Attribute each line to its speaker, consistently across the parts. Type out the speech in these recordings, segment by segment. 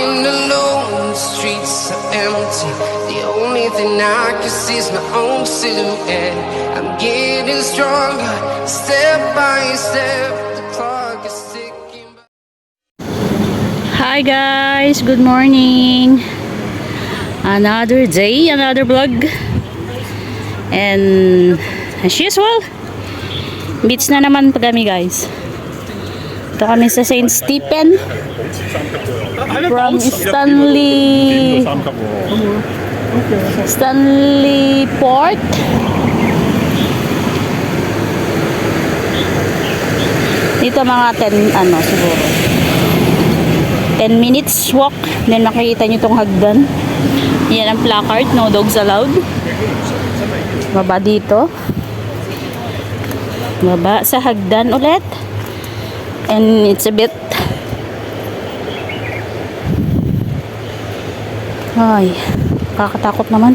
Speaker 1: walking alone, the streets are empty. The only thing I can see is my own silhouette. I'm getting stronger, step by step. The clock is ticking.
Speaker 2: Hi guys, good morning. Another day, another vlog. And as usual, beach na naman pa kami guys. Ito kami sa St. Stephen from Stanley Port. Dito mga 10 siguro 10 minutes walk, then makikita nyo itong hagdan. Yan ang placard, no dogs allowed. Baba dito, baba sa hagdan ulit, and it's a bit kakatakot naman,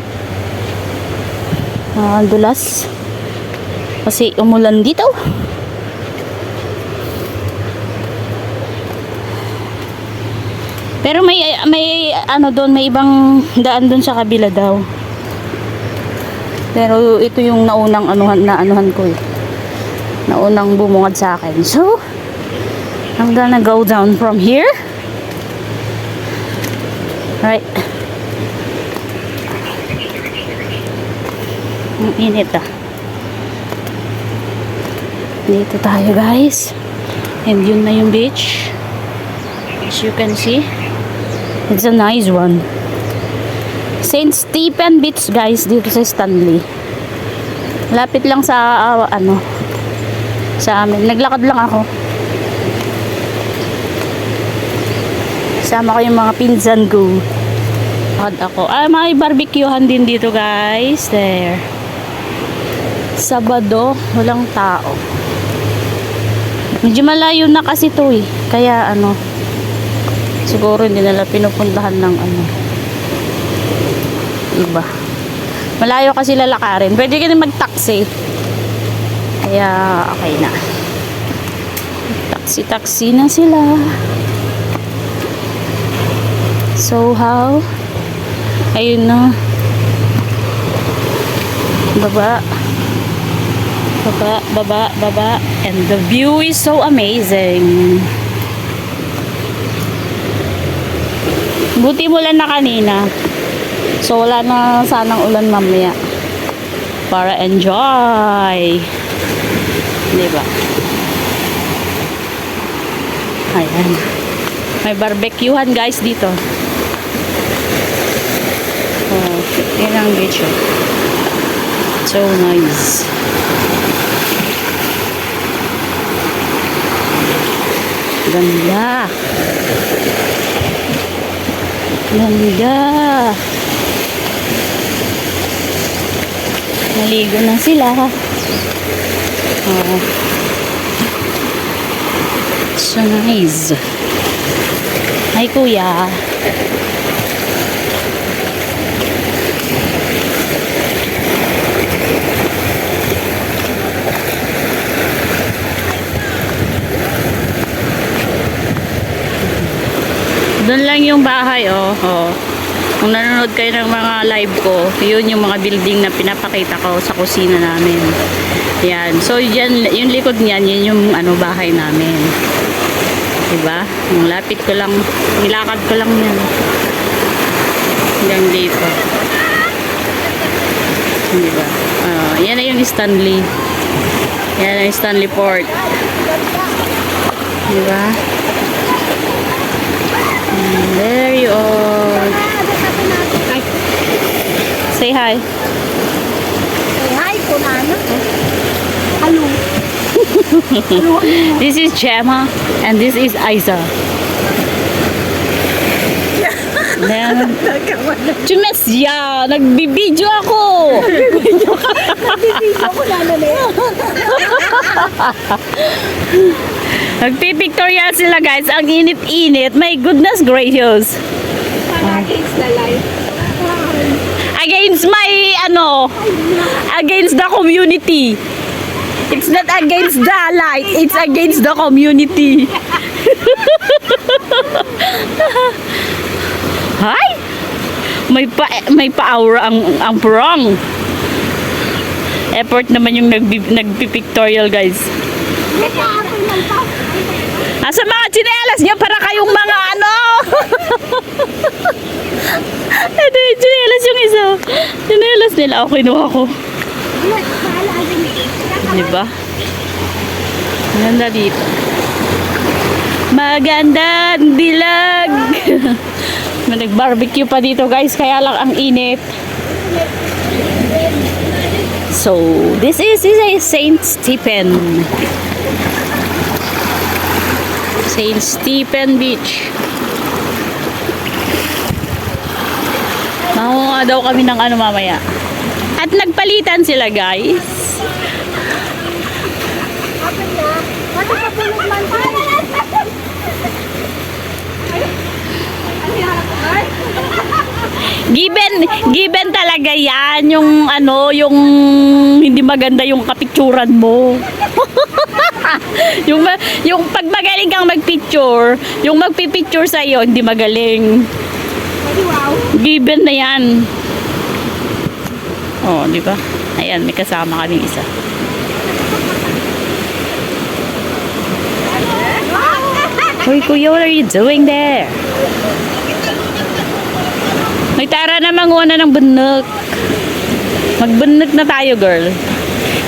Speaker 2: dulas kasi umulan dito. Pero may doon, may ibang daan doon sa kabila daw. Pero ito yung naunang anuhan ko eh. Naunang bumungad sa akin. So, I'm gonna go down from here. Right. Ang init ah. Dito tayo guys. And yun na yung beach. As you can see, it's a nice one. St. Stephen Beach guys, dito sa Stanley. Lapit lang sa sa amin. Naglakad lang ako. Sama ko yung mga pinsan ko. Lakad ako. May barbecuehan din dito guys. There. Sabado, walang tao. Medyo malayo na kasi to eh. Kaya siguro hindi nila pinupuntahan ng iba. Malayo kasi lalakarin. Pwede ka na mag-taxi. Kaya okay na. Taxi na sila. So how? Ayun na. Baba. And the view is so amazing. Buti mulan na kanina. So wala na sanang ulan mamaya. Para enjoy. Diba? Ayan. May barbecuehan guys dito. Oh, yun ang beach. So nice. Ganda. Naligo na sila. Oh. So nice. Hi kuya. Doon lang yung bahay Kung nanonood kayo ng mga live ko, yun yung mga building na pinapakita ko sa kusina namin. Yan. So yan, yung likod niyan, yun yung bahay namin. Diba? Yung lapit ko lang, nilakad ko lang yan. Hanggang dito. Diba? Yan na yung Stanley. Yan ang Stanley Port. Diba? There you are. Say hi.
Speaker 3: Say hi, Kunana. Hello.
Speaker 2: This is Gemma and this is Isa. Chumesya, nagbibideo ako.
Speaker 3: Nagbibideo ko na
Speaker 2: Nagpipictorial sila guys. Ang init-init. My goodness gracious.
Speaker 3: Against the light.
Speaker 2: Against my against the community. It's not against the light. It's against the community. Hay! May pa-aura ang prong. Effort naman yung nagpipictorial, guys. Asa mga tsinelas niya para kayong mga ano? Ito yung tsinelas yung isa. Tsinelas nila. Ako, kinuha ko. Diba? Maganda dito. Maganda dilag. Nag-barbecue pa dito, guys. Kaya lang ang init. So, this is St. Stephen. St. Stephen Beach. Makuha daw kami ng ano mamaya. At nagpalitan sila, guys. Given talaga yan yung ano, yung hindi maganda yung kapicturan mo. yung pag magaling kang magpicture, yung magpipicture sa iyo hindi magaling. Given na yan. Oh, di ba? Ayan, may kasama kaming isa. Hoy, kuya, what are you doing there? May tara na manguha ng bunok. Magbunok na tayo, girl.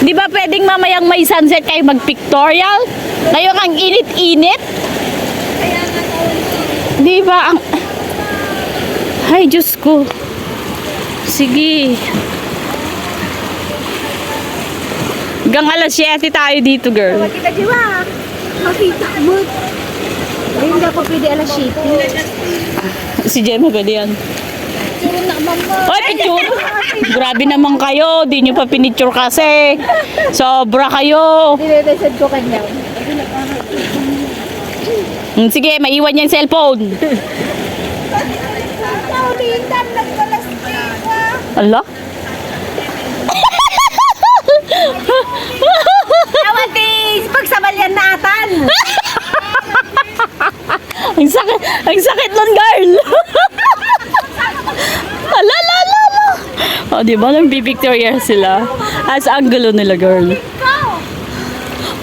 Speaker 2: Di ba pwedeng mamayang may sunset kayo mag-pictorial? Ngayon ang init-init. Di ba ang... Ay, Diyos ko. Sige. Hanggang alas 7 tayo dito, girl.
Speaker 3: Kita jiwa. Makita mo. Ay, hindi ako pwede alas 7.
Speaker 2: Si Gemma, pwede yan.
Speaker 3: Sino na mama?
Speaker 2: Oy, picture! Grabe naman kayo. Di nyo pa pinicture kasi. Sobra kayo.
Speaker 3: Dinedesad ko kanya.
Speaker 2: Sige, maiwan niya yung cellphone.
Speaker 3: Naulitan, nagpalastik ka.
Speaker 2: Ala?
Speaker 3: Awatis! Pagsabalyan na atan!
Speaker 2: Ang sakit nun, girl. Ala, ala, ala, ala. O, di ba? Nag-pictorial sila. As angulo nila, girl.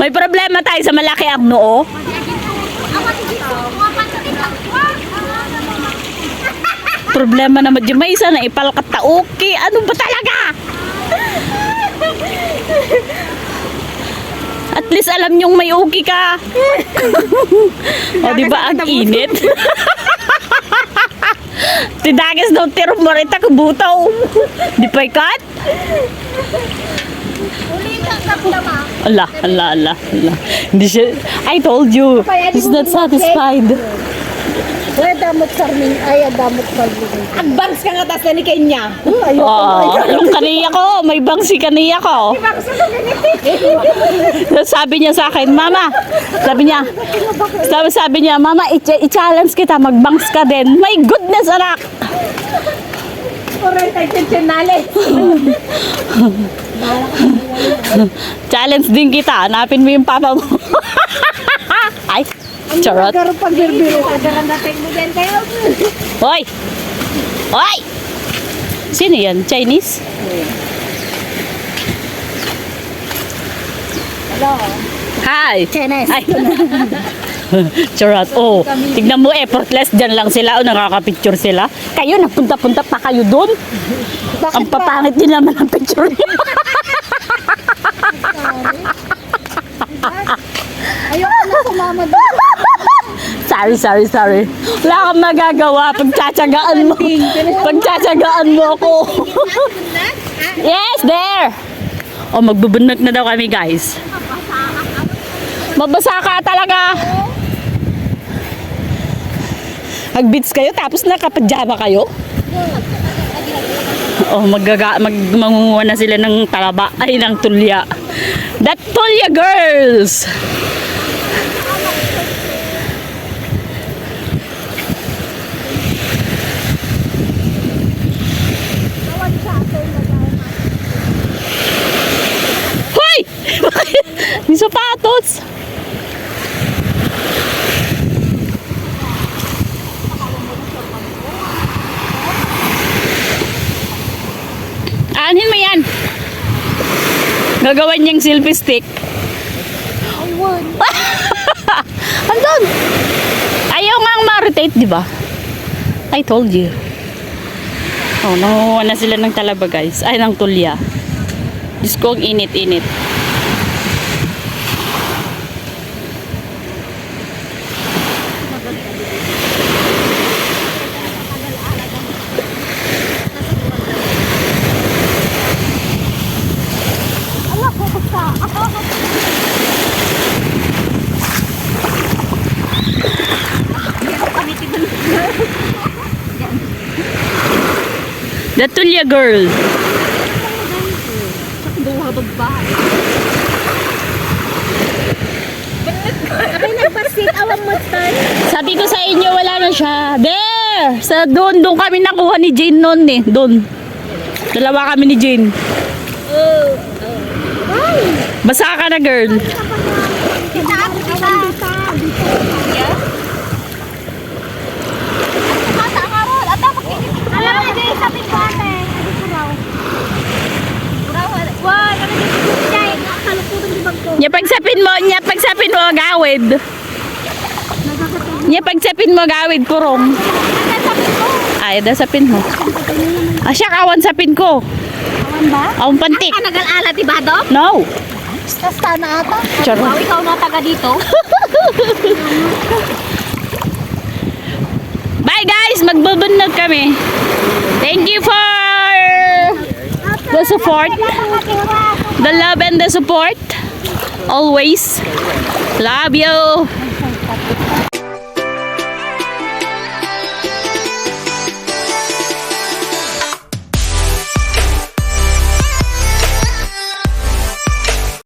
Speaker 2: May problema tayo sa malaki ang noo. Problema naman dyan. May isa na ipalkat na okay. Ano ba talaga? At least alam nyong may okay ka. O, di ba ang init? Tidagas daw tiro mo rin takabutaw. Di pa ikat?
Speaker 3: Ulitan ka pula ma.
Speaker 2: Ala, ala, ala, ala. Hindi siya, I told you, he's not satisfied.
Speaker 3: Wala damot sarmin. Ay, damot sarmin. Ang bangs ka nga tas na ni Kenya.
Speaker 2: Oo, yung kaniya ko, may bang si kaniya ko. Sabi niya sa akin, Mama, sabi niya, Mama, i-challenge kita, magbangs ka din. My goodness, anak!
Speaker 3: Correct, ay chenale.
Speaker 2: Challenge din kita, hanapin mo yung papa mo. Ay, charot.
Speaker 3: Pero pag birbiro, kagaran natin mo din kayo.
Speaker 2: Hoy! Hoy! Sino yan? Chinese?
Speaker 3: Hello.
Speaker 2: Hi!
Speaker 3: Chinese.
Speaker 2: Ay! Charot. Oh, tignan mo, effortless dyan lang sila. O, nakaka-picture sila. Kayo, nagpunta-punta pa kayo dun. Ang papangit din naman ang picture niyo.
Speaker 3: Ayoko na sumama doon.
Speaker 2: Sorry. Wala kang magagawa. Pagtsatsagaan mo. Pagtsatsagaan mo ako. Yes, there. O, magbubunot na daw kami, guys. Mabasa ka talaga. Mag-beats kayo, tapos nakapajama kayo. Oh, mangunguha na sila ng talaba, ay ng tulya. That tulya girls. Hoy! May sapatos. Gagawan niyang selfie stick.
Speaker 3: I won.
Speaker 2: Andun! Ayaw nga ang ma-rotate, di ba? I told you. Oh, nangunguha na sila ng talaba, guys. Ay, ng tulya. Diyos ko, ang init-init.
Speaker 3: Ala, focus ka.
Speaker 2: The tulya girl.
Speaker 3: Buha bagbahay. Ako'y nagpasit, awang matan.
Speaker 2: Sabi ko sa inyo, wala na siya. There! Sa doon kami nakuha ni Jane noon eh. Doon. Dalawa kami ni Jane.
Speaker 3: Ay!
Speaker 2: Basa ka na, girl.
Speaker 3: Kita. Bata ka ron. At dapat alam mo, hindi sabi ko ate. Hindi ko raw. Wow, kami dito. Jay, nakakaluputang di bag ko.
Speaker 2: Pagsapin mo, gawid. Pagsapin mo, gawid, kurong. Ay, dasapin mo. Siya, kawan sapin ko.
Speaker 3: Awan ba?
Speaker 2: Awan pantik.
Speaker 3: Ang nag-alala, di ba, Dok?
Speaker 2: No.
Speaker 3: Basta na ata.
Speaker 2: Charo.
Speaker 3: Wow, ikaw na taga dito.
Speaker 2: Bye, guys. Magbubunod kami. Thank you for the support. The love and the support. Always. Love you.